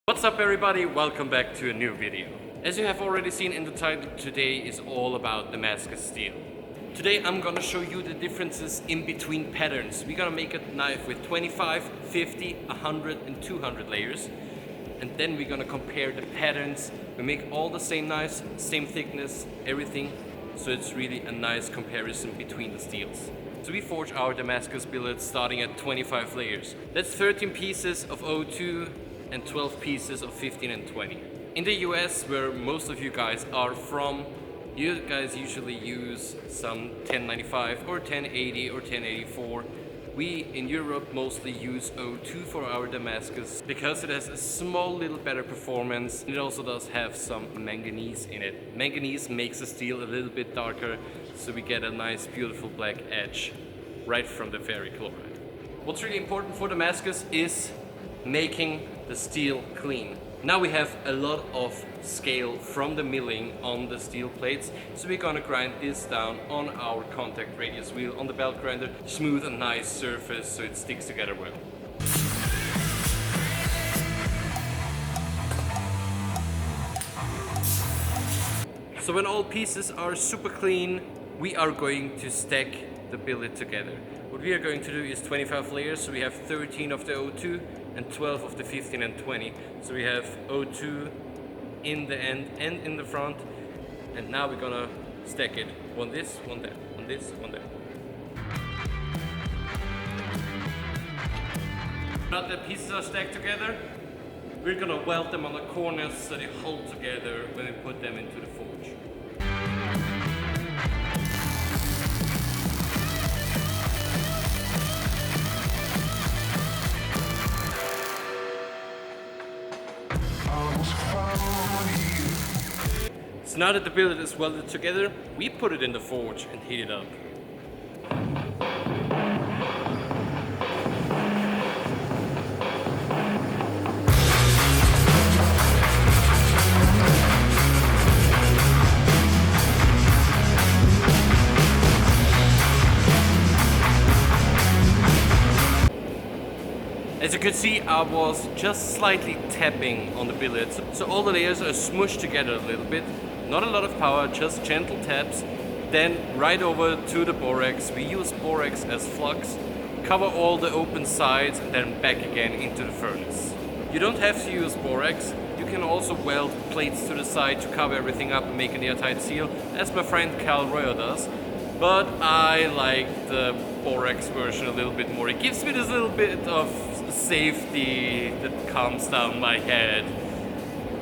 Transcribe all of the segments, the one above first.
What's up everybody, welcome back to a new video. As you have already seen in the title, today is all about Damascus steel. Today I'm gonna show you the differences in between patterns. We're gonna make a knife with 25, 50, 100 and 200 layers. And then we're gonna compare the patterns. We make all the same knives, same thickness, everything. So it's really a nice comparison between the steels. So we forge our Damascus billets starting at 25 layers. That's 13 pieces of 02 and 12 pieces of 15 and 20. In the US, where most of you guys are from, you guys usually use some 1095 or 1080 or 1084. We in Europe mostly use 02 for our Damascus because it has a small little better performance. It also does have some manganese in it. Manganese makes the steel a little bit darker, so we get a nice beautiful black edge right from the ferrichloride. What's really important for Damascus is making the steel clean. Now we have a lot of scale from the milling on the steel plates, so we're gonna grind this down on our contact radius wheel on the belt grinder, smooth a nice surface so it sticks together well. So when all pieces are super clean, we are going to stack the billet together. What we are going to do is 25 layers, so we have 13 of the 02 and 12 of the 15 and 20. So we have 02 in the end and in the front, and now we're gonna stack it. One this, one that, one this, one that. Now that the pieces are stacked together, we're gonna weld them on the corners so they hold together when we put them into the forge. So now that the billet is welded together, we put it in the forge and heat it up. As you can see, I was just slightly tapping on the billet, so all the layers are smushed together a little bit. Not a lot of power, just gentle taps. Then right over to the borax. We use borax as flux, cover all the open sides and then back again into the furnace. You don't have to use borax. You can also weld plates to the side to cover everything up and make an airtight seal, as my friend Cal Royer does. But I like the borax version a little bit more. It gives me this little bit of safety that calms down my head,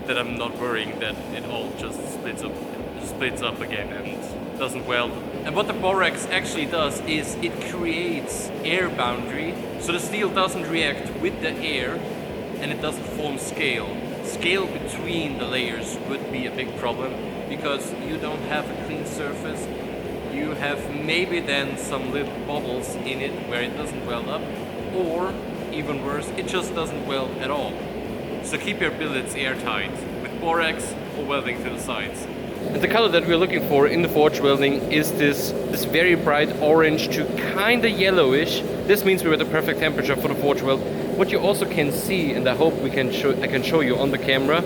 that I'm not worrying that it all just splits up again and doesn't weld. And what the borax actually does is it creates air boundary, so the steel doesn't react with the air and it doesn't form scale. Scale between the layers would be a big problem because you don't have a clean surface. You have maybe then some little bubbles in it where it doesn't weld up, or even worse, it just doesn't weld at all. So keep your billets airtight with borax or welding to the sides. And the color that we're looking for in the forge welding is this very bright orange to kinda yellowish. This means we're at the perfect temperature for the forge weld. What you also can see, and I hope I can show you on the camera,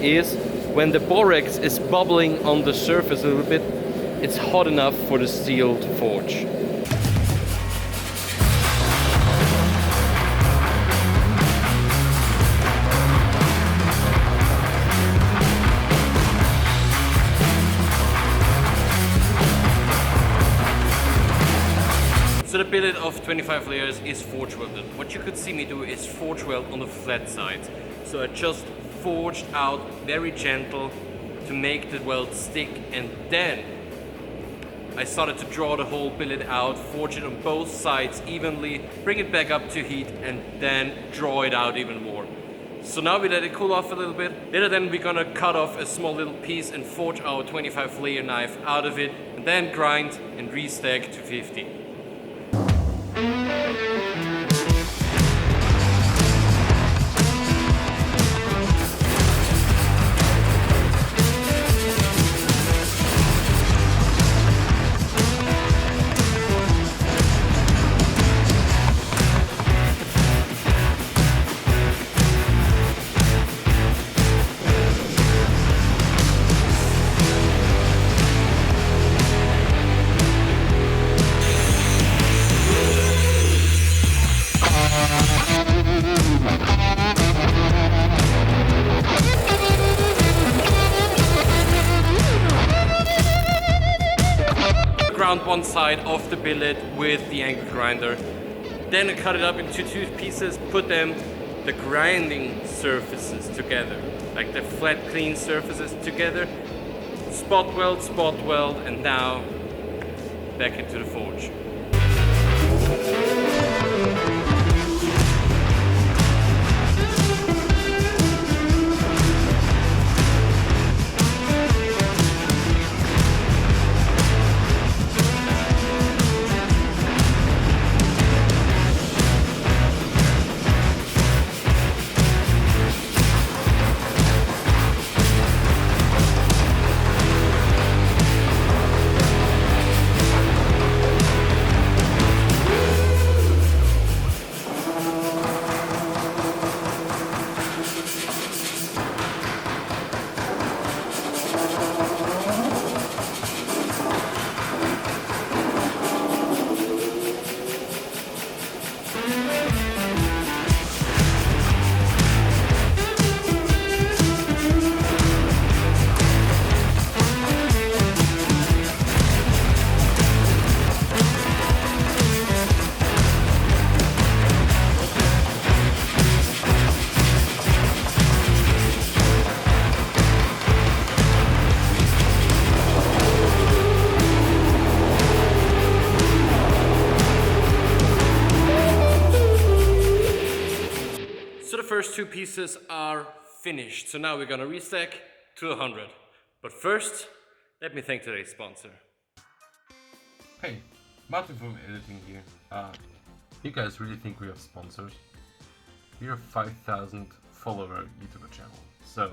is when the borax is bubbling on the surface a little bit, it's hot enough for the steel to forge. So the billet of 25 layers is forge welded. What you could see me do is forge weld on the flat side. So I just forged out very gentle to make the weld stick, and then I started to draw the whole billet out, forge it on both sides evenly, bring it back up to heat, and then draw it out even more. So now we let it cool off a little bit. Later then we're gonna cut off a small little piece and forge our 25 layer knife out of it, and then grind and restack to 50. one side of the billet with the angle grinder. Then I cut it up into two pieces, put them, the grinding surfaces together, like the flat clean surfaces together, spot weld, and now back into the forge. First two pieces are finished, so now we're gonna restack to 100. But first, let me thank today's sponsor. Hey, Martin from editing here. You guys really think we have sponsors? We're a 5,000 follower YouTuber channel, so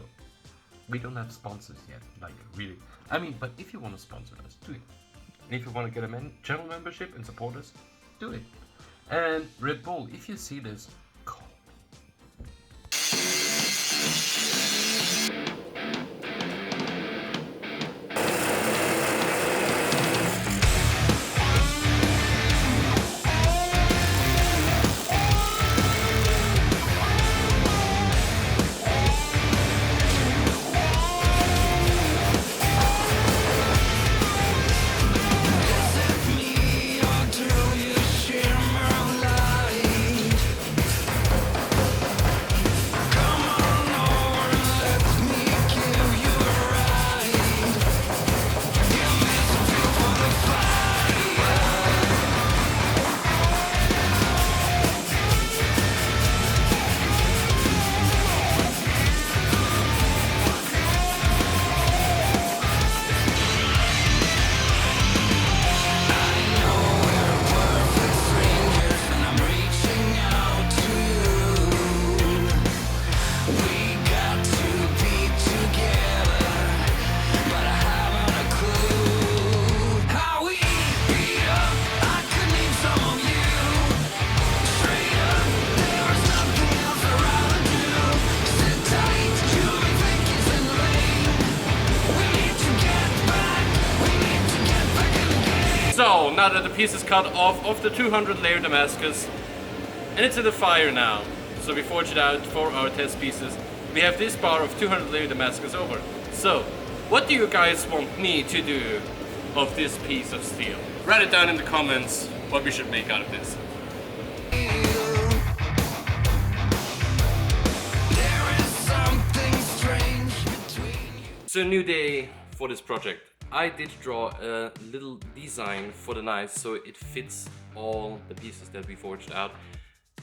we don't have sponsors yet, like really. I mean, but if you want to sponsor us, do it. And if you want to get a channel membership and support us, do it. And Red Bull, if you see this, call. So, now that the piece is cut off of the 200 layer Damascus, and it's in the fire now, so we forged it out for our test pieces, we have this bar of 200 layer Damascus over. So, what do you guys want me to do of this piece of steel? Write it down in the comments what we should make out of this. So, new day for this project. I did draw a little design for the knife so it fits all the pieces that we forged out.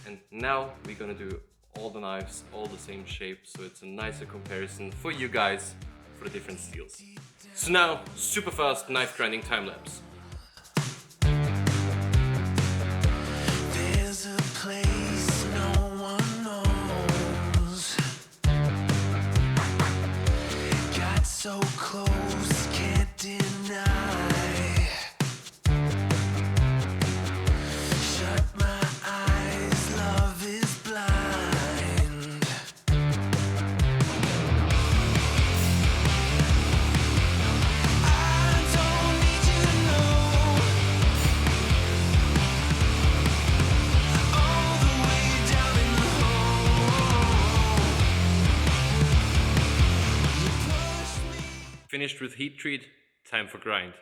And now we're gonna do all the knives, all the same shape, so it's a nicer comparison for you guys for the different steels. So now, super fast knife grinding time lapse. There's a place no one knows. Got so close, can't deny. Shut my eyes, love is blind. I don't need you to know. All the way down in the hole. You push me. Finished with heat treat, time for grind.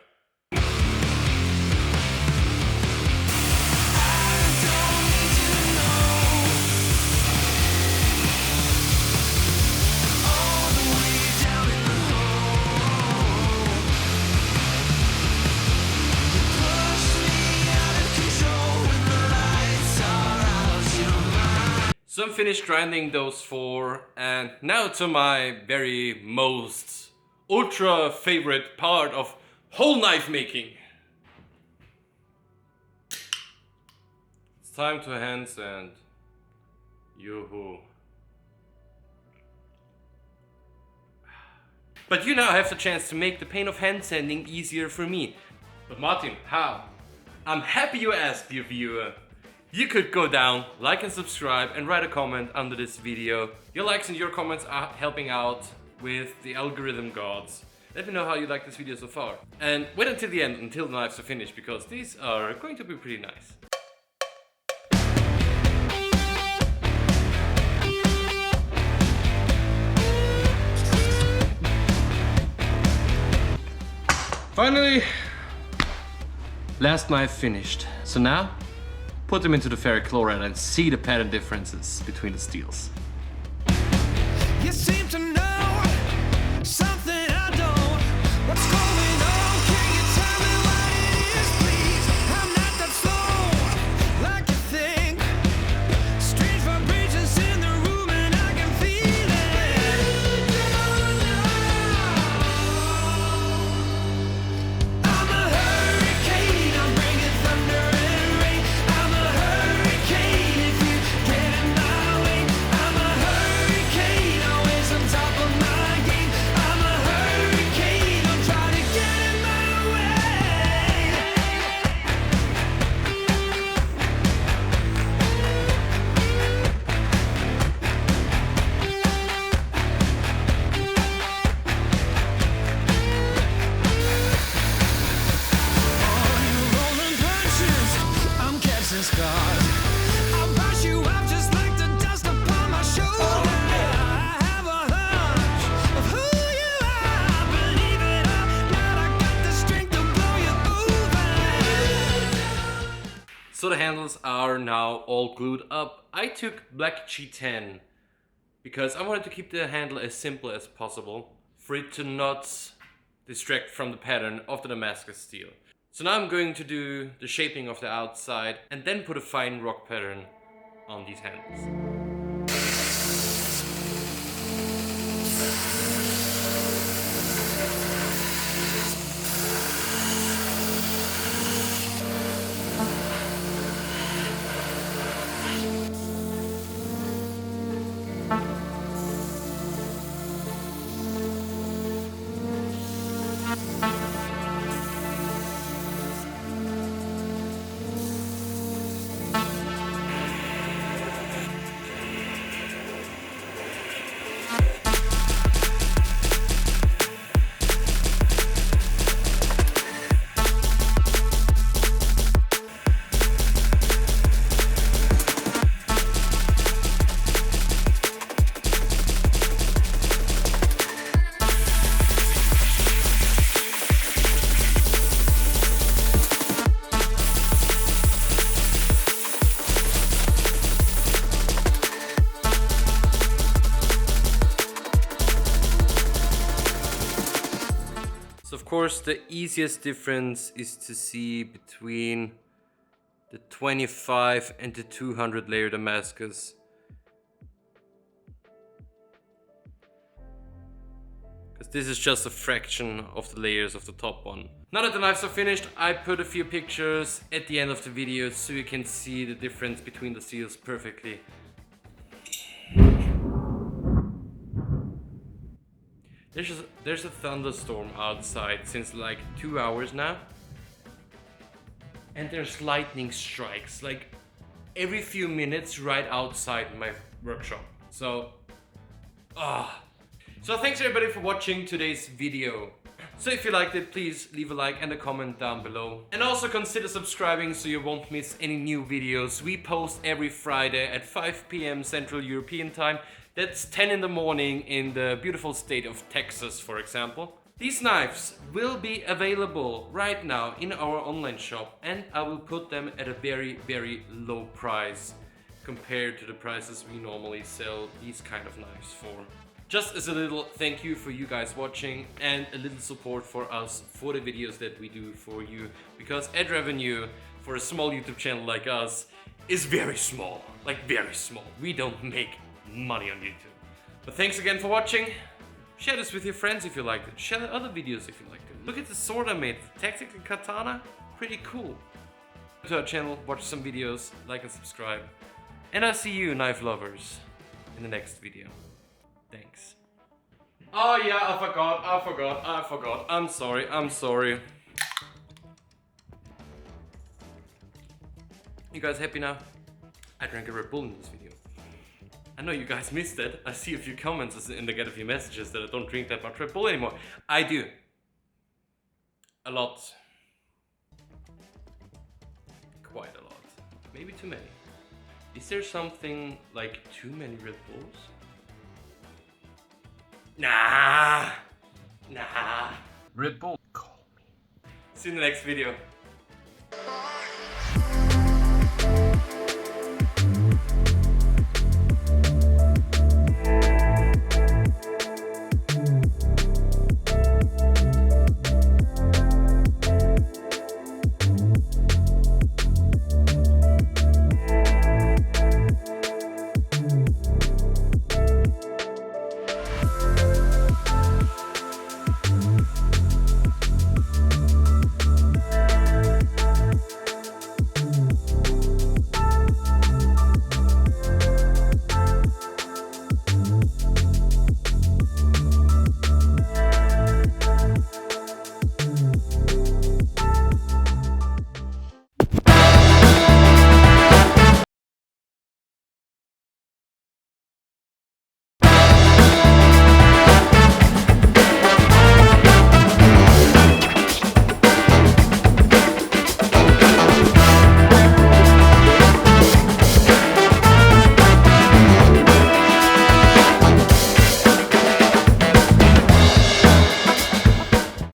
So I'm finished grinding those four, and now to my very most ultra favorite part of whole knife making. It's time to hand sand. Yoo-hoo. But you now have the chance to make the pain of hand sanding easier for me. But Martin, how? I'm happy you asked, dear viewer. You could go down, like and subscribe, and write a comment under this video. Your likes and your comments are helping out with the algorithm gods. Let me know how you like this video so far. And wait until the end, until the knives are finished, because these are going to be pretty nice. Finally, last knife finished. So now, put them into the ferric chloride and see the pattern differences between the steels. You seem to know something I don't. What's going on? Can you tell me what it is, please? I'm not that slow, like you think. Strange vibrations in the room and I can feel it. I'm a hurricane, I'm bringing thunder and rain. I'm a hurricane if you get in my way. I'm a hurricane, always on top of my game. I'm a hurricane, don't try to get in my way. Rolling punches, I'm catching scars. I'll brush you off just like the dust upon my shoulder. I have a hunch of who you are. Believe it or not, I got the strength to blow you over. So the handles are now all glued up. I took black G10 because I wanted to keep the handle as simple as possible for it to not distract from the pattern of the Damascus steel. So now I'm going to do the shaping of the outside and then put a fine rock pattern on these handles. So of course the easiest difference is to see between the 25 and the 200 layer Damascus. Because this is just a fraction of the layers of the top one. Now that the knives are finished, I put a few pictures at the end of the video so you can see the difference between the steels perfectly. There's a thunderstorm outside since like 2 hours now. And there's lightning strikes like every few minutes right outside my workshop. So thanks everybody for watching today's video. So if you liked it, please leave a like and a comment down below. And also consider subscribing so you won't miss any new videos. We post every Friday at 5 p.m. Central European Time. That's 10 in the morning in the beautiful state of Texas, for example. These knives will be available right now in our online shop, and I will put them at a very, very low price compared to the prices we normally sell these kind of knives for. Just as a little thank you for you guys watching and a little support for us for the videos that we do for you, because ad revenue for a small YouTube channel like us is very small. Like very small. We don't make money on YouTube. But thanks again for watching. Share this with your friends if you liked it. Share the other videos if you liked it. Look at the sword I made. The tactical katana. Pretty cool. Go to our channel, watch some videos, like and subscribe. And I'll see you, knife lovers, in the next video. Thanks. Oh yeah, I forgot. I'm sorry. You guys happy now? I drank a Red Bull in this video. I know you guys missed it. I see a few comments and I get a few messages that I don't drink that much Red Bull anymore. I do. A lot. Quite a lot. Maybe too many. Is there something like too many Red Bulls? Nah. Red Bull, call me. See you in the next video.